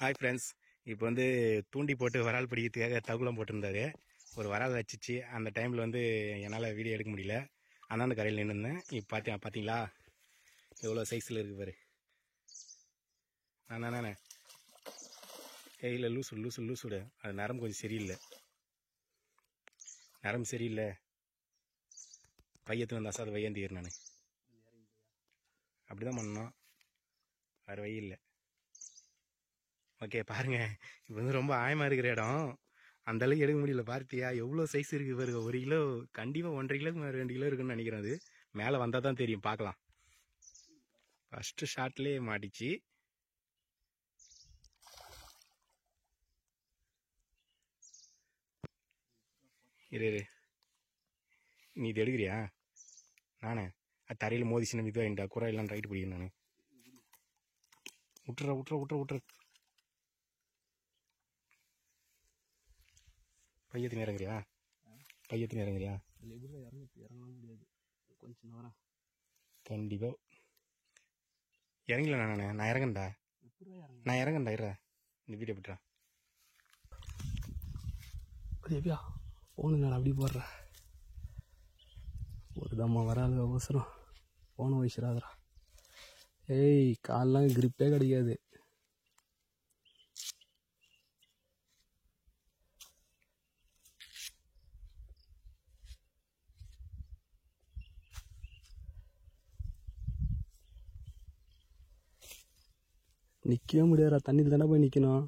Hi friends. இப்போ வந்து தூண்டி போட்டு வரால் பிடிக்கிறதுக்காக தகுலம் போட்டிருந்தாரு. ஒரு வரால் வச்சிச்சு. அந்த டைமில் வந்து என்னால் வீடியோ எடுக்க முடியல. அந்தாண்ட கரையில் நின்றுருந்தேன். இப்போ பார்த்தீங்களா எவ்வளோ சைஸில் இருக்குது பாரு. நானே கையில் லூசுடு. அது நரம்பு கொஞ்சம் சரியில்லை. நரம்பு சரியில்லை. பையத்து வந்து அசாத வையந்திக்கிறேன் நான். அப்படி தான் பண்ணோம். வேறு வழி இல்லை. ஓகே பாருங்க, இப்போ வந்து ரொம்ப ஆயமாக இருக்கிற இடம். அந்த அளவுக்கு எடுக்க முடியல. பார்த்தியா எவ்வளோ சைஸ் இருக்குது பாருங்க. 1 கிலோ கண்டிப்பாக 1.5 கிலோ 2 கிலோ இருக்குன்னு நினைக்கிறேன். அது மேலே வந்தால் தான் தெரியும், பார்க்கலாம். ஃபஸ்ட்டு ஷாட்லேயே மாட்டிச்சு. இரு நீ இது எடுக்கிறியா? நானே அது தரையில் மோதிச்சுன்னு இதுவாக இந்த குறை எல்லாம் ரைட்டு பிடிக்கிறேன் நான். விட்டுற பையத்தின் இறங்குறியா? இறங்க முடியாது. கொஞ்சம் நேரம் கண்டிப்பாக இறங்கல. நான் இறங்கண்டா. இற இந்த வீடியோ விட்டுறேன். எப்படியா ஃபோனு நான் அப்படி போடுறேன். ஒரு தம்மா வராது அவசரம். ஃபோனை வச்சிடாதரா. ஏய், காலெலாம் கிரிப்பே கிடைக்காது. நிற்கவே முடியாதா. தண்ணியில் தானே போய் நிற்கணும்.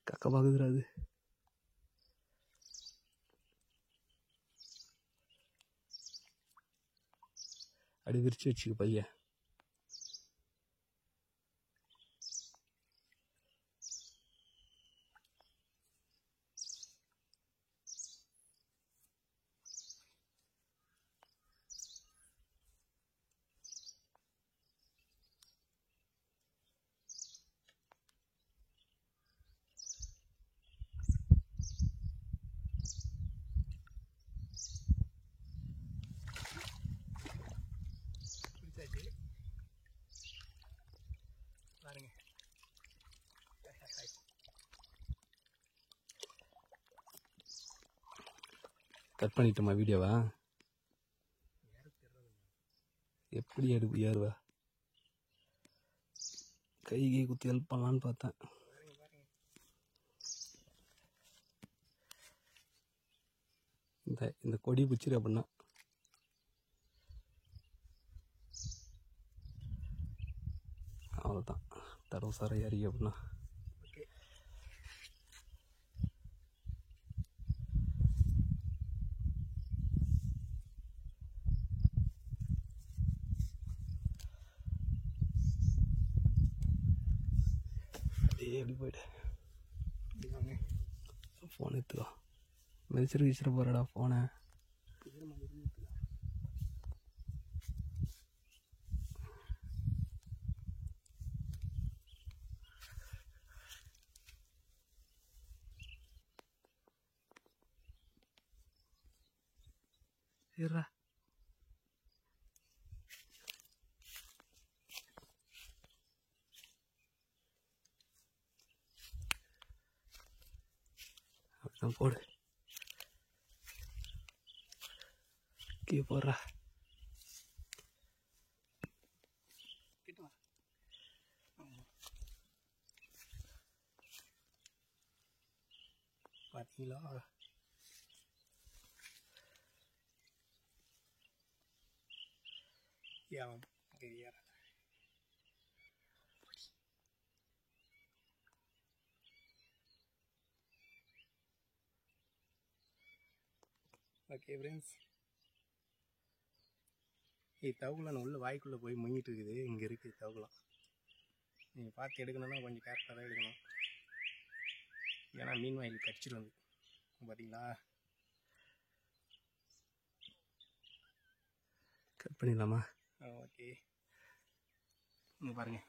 கக்க பார்க்குதுராது. அப்படி விரிச்சு வச்சுக்க பையன். பாருங்க, கட் பண்ணிட்டோமா வீடியோவா? எப்படி ஏறுவா? கை குத்தி ஹெல்ப் பண்ணலான்னு பார்த்தேன். இந்த கொடி பிடிச்சிரு அப்படின்னா அவ்வளோதான். தடவை சார ஏறி அப்படின்னா எப்படி போயிட்டு ஃபோன் எடுத்துக்கோ. மிதிச்சிட்டு போகிறடா ஃபோனை. சரிடா. அப்படிதான் போடு. கீழே போடுறா. பார்த்தீங்களா? ஓகே ஃப்ரெண்ட்ஸ், தவுலாம் உள்ள வாய்க்குள்ளே போய் முங்கிட்டு இருக்குது. இங்கே இருக்குது தவுலாம். நீங்கள் பார்த்து எடுக்கணும்னா கொஞ்சம் கேர்ஃபுல்லாக தான் எடுக்கணும். ஏன்னா மீன் வாயில் கடிச்சிட்டு வந்து பார்த்தீங்களா? கட் பண்ணிடலாமா? ஓகே, இங்கே பாருங்கள்.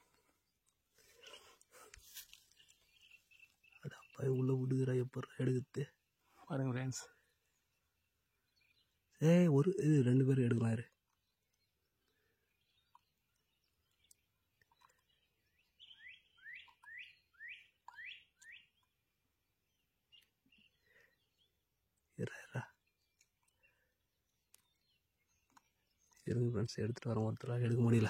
பய உள்ளே விடுதுடா எப்போ எடுக்குது பாருங்க ஃப்ரெண்ட்ஸ். ஏய் ஒரு இது 2 பேர் எடுக்கலாம் இரு. இருங்க ஃப்ரெண்ட்ஸ் எடுத்துகிட்டு வரேன். ஒருத்தராக எடுக்க முடியல.